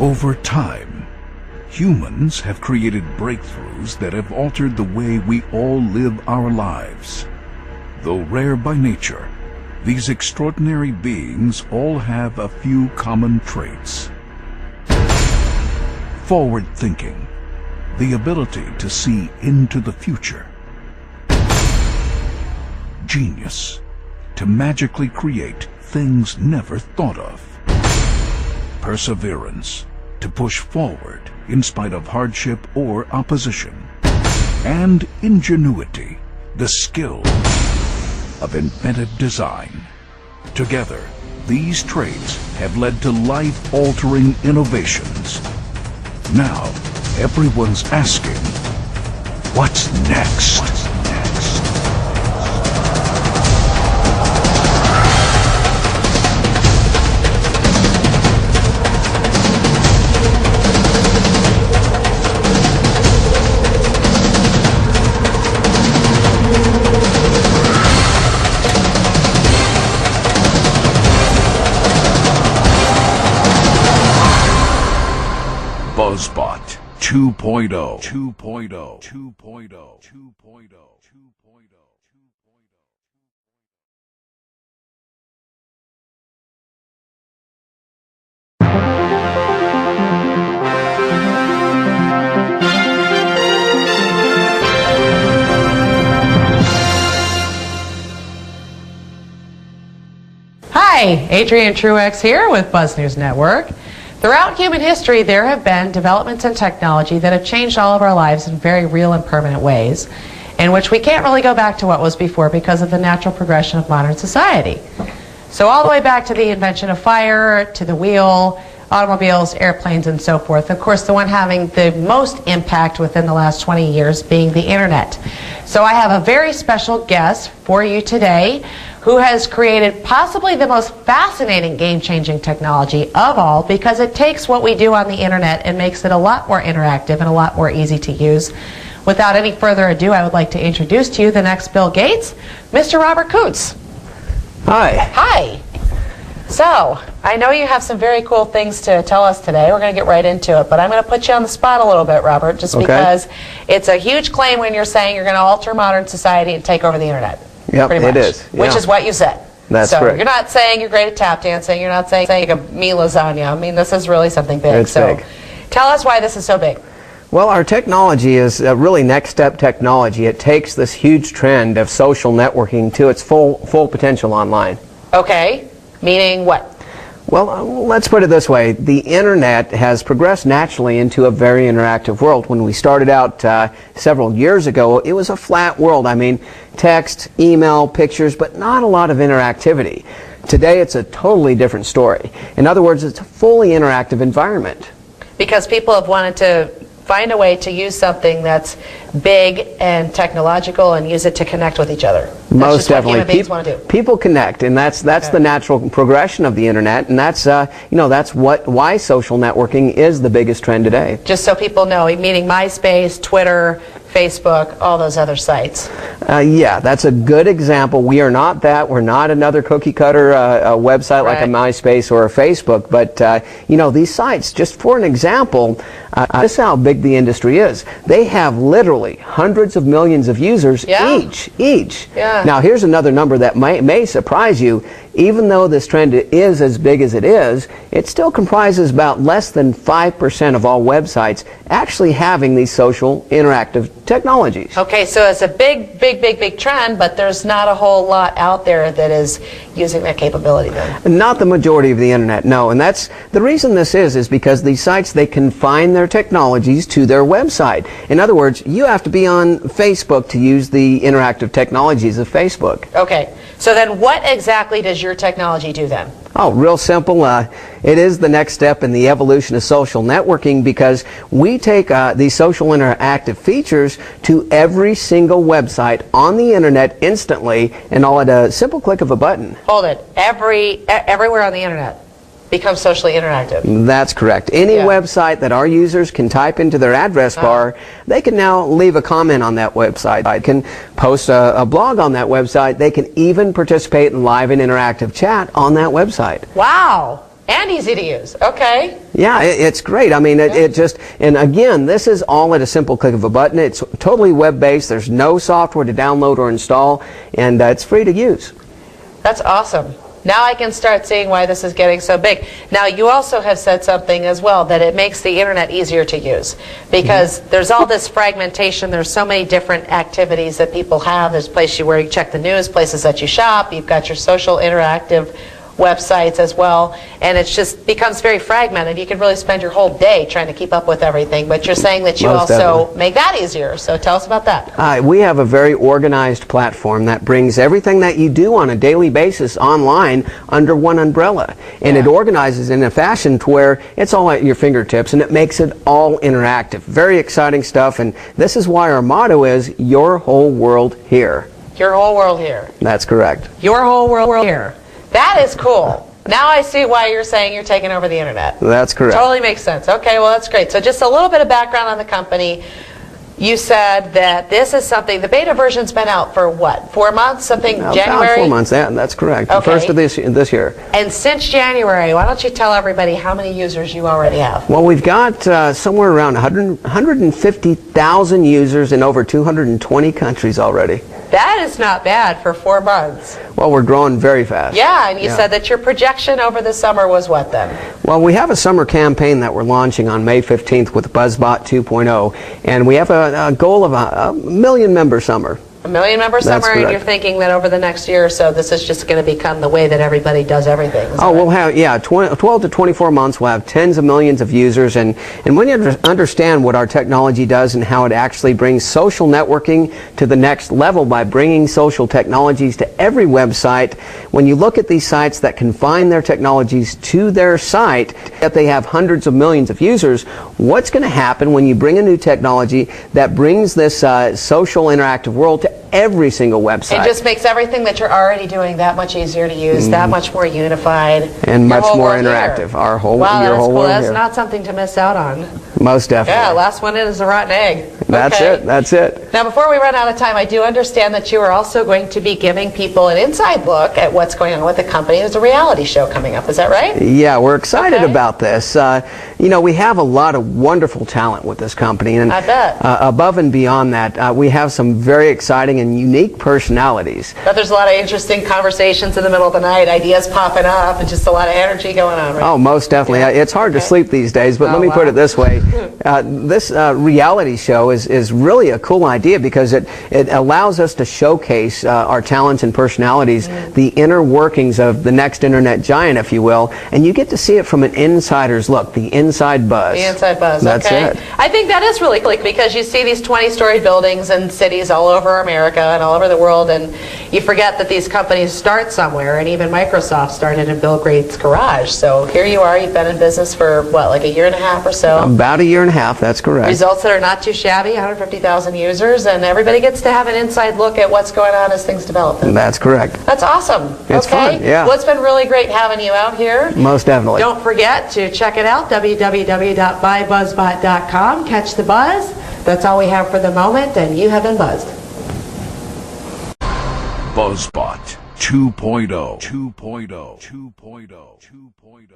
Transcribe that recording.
Over time, humans have created breakthroughs that have altered the way we all live our lives. Though rare by nature, these extraordinary beings all have a few common traits. Forward thinking, the ability to see into the future. Genius, to magically create things never thought of. Perseverance, to push forward in spite of hardship or opposition. And ingenuity, the skill of inventive design. Together, these traits have led to life-altering innovations. Now, everyone's asking, what's next? Buzzbot 2.0. 2.0. 2.0. 2.0. 2.0. Hi, Adrienne Truex here with Buzz News Network. Throughout human history, there have been developments in technology that have changed all of our lives in very real and permanent ways, in which we can't really go back to what was before because of the natural progression of modern society. So all the way back to the invention of fire, to the wheel, automobiles, airplanes, and so forth. Of course, the one having the most impact within the last 20 years being the internet. So I have a very special guest for you today who has created possibly the most fascinating game-changing technology of all, because it takes what we do on the internet and makes it a lot more interactive and a lot more easy to use. Without any further ado, I would like to introduce to you the next Bill Gates, Mr. Robert Koontz. Hi. Hi. So, I know you have some very cool things to tell us today. We're going to get right into it, but I'm going to put you on the spot a little bit, Robert, just because it's a huge claim when you're saying you're going to alter modern society and take over the internet. Yep, pretty much, it is. which is what you said. That's so correct. You're not saying you're great at tap dancing. You're not saying a me lasagna. I mean, this is really something big. It's big. Tell us why this is so big. Well, our technology is really next step technology. It takes this huge trend of social networking to its full potential online. Okay, meaning what? Well, let's put it this way. The internet has progressed naturally into a very interactive world. When we started out several years ago, it was a flat world. I mean, text, email, pictures, but not a lot of interactivity. Today, it's a totally different story. In other words, it's a fully interactive environment. Because people have wanted to find a way to use something that's big and technological and use it to connect with each other. Most definitely. What human beings want to do. People connect, and that's the natural progression of the internet, and that's that's why social networking is the biggest trend today. Just so people know, meaning MySpace, Twitter, Facebook, all those other sites. Yeah, that's a good example. We are not that. We're not another cookie cutter website like a MySpace or a Facebook. But these sites, just for an example, this is how big the industry is. They have literally hundreds of millions of users each. Yeah. Now, here's another number that may surprise you. Even though this trend is as big as it is, it still comprises about less than 5% of all websites actually having these social interactive technologies. Okay, so it's a big trend, but there's not a whole lot out there that is using that capability then. Not the majority of the internet, no. And that's the reason this is because these sites, they confine their technologies to their website. In other words, you have to be on Facebook to use the interactive technologies of Facebook. Okay, so then what exactly does your technology do then? Oh, real simple. It is the next step in the evolution of social networking, because we take these social interactive features to every single website on the internet instantly, and all at a simple click of a button. Hold it. Everywhere on the internet becomes socially interactive. That's correct. Any website that our users can type into their address bar, they can now leave a comment on that website. They can post a blog on that website. They can even participate in live and interactive chat on that website. Wow. And easy to use. Okay. Yeah, it's great. I mean, it just, and again, this is all at a simple click of a button. It's totally web-based. There's no software to download or install, and it's free to use. That's awesome. Now I can start seeing why this is getting so big. Now, you also have said something as well, that it makes the internet easier to use, because there's all this fragmentation. There's so many different activities that people have. There's places where you check the news, places that you shop. You've got your social interactive websites as well, and it just becomes very fragmented. You can really spend your whole day trying to keep up with everything, but you're saying that you Most also definitely. make that easier. So tell us about that. We have a very organized platform that brings everything that you do on a daily basis online under one umbrella. And it organizes in a fashion to where it's all at your fingertips, and it makes it all interactive. Very exciting stuff, and this is why our motto is, your whole world here. Your whole world here. That's correct. Your whole world here. That is cool. Now I see why you're saying you're taking over the internet. That's correct. Totally makes sense. Okay, well, that's great. So just a little bit of background on the company. You said that this is something, the beta version's been out for what, 4 months? Something, January? About 4 months, that's correct. Okay. The first of this year. And since January, why don't you tell everybody how many users you already have? Well, we've got somewhere around 150,000 users in over 220 countries already. That is not bad for 4 months. Well, we're growing very fast. Yeah, and you said that your projection over the summer was what then? Well, we have a summer campaign that we're launching on May 15th with Buzzbot 2.0, and we have a goal of a million member summer. A million member summer, and you're thinking that over the next year or so, this is just going to become the way that everybody does everything. Oh, we'll have, 12 to 24 months, we'll have tens of millions of users, and when you understand what our technology does and how it actually brings social networking to the next level by bringing social technologies to every website, when you look at these sites that confine their technologies to their site, that they have hundreds of millions of users, what's going to happen when you bring a new technology that brings this social interactive world to every single website? It just makes everything that you're already doing that much easier to use, that much more unified, and much more interactive. Here. Our whole, wow, your that's whole cool. world That's here. not something to miss out on. Most definitely. Yeah, last one in is a rotten egg. That's okay. it. That's it. Now, before we run out of time, I do understand that you are also going to be giving people an inside look at what's going on with the company. There's a reality show coming up. Is that right? Yeah, we're excited about this. You know, we have a lot of wonderful talent with this company, and I bet. Above and beyond that, we have some very exciting and unique personalities. But there's a lot of interesting conversations in the middle of the night, ideas popping up, and just a lot of energy going on. Right? Oh, most definitely. Yeah. It's hard to sleep these days, but let me put it this way. This reality show is really a cool idea because it allows us to showcase our talents and personalities, the inner workings of the next internet giant, if you will, and you get to see it from an insider's look, the inside buzz. The inside buzz, That's okay. it. I think that is really cool because you see these 20-story buildings in cities all over America and all over the world, and you forget that these companies start somewhere, and even Microsoft started in Bill Gates' garage. So here you are, you've been in business for, what, like a year and a half or so? About a year and a half, that's correct. Results that are not too shabby, 150,000 users, and everybody gets to have an inside look at what's going on as things develop. That's correct. That's awesome. It's fun, yeah. Well, it's been really great having you out here. Most definitely. Don't forget to check it out, www.buybuzzbot.com. Catch the buzz. That's all we have for the moment, and you have been buzzed. Buzzbot 2.0. 2.0. 2.0. 2.0.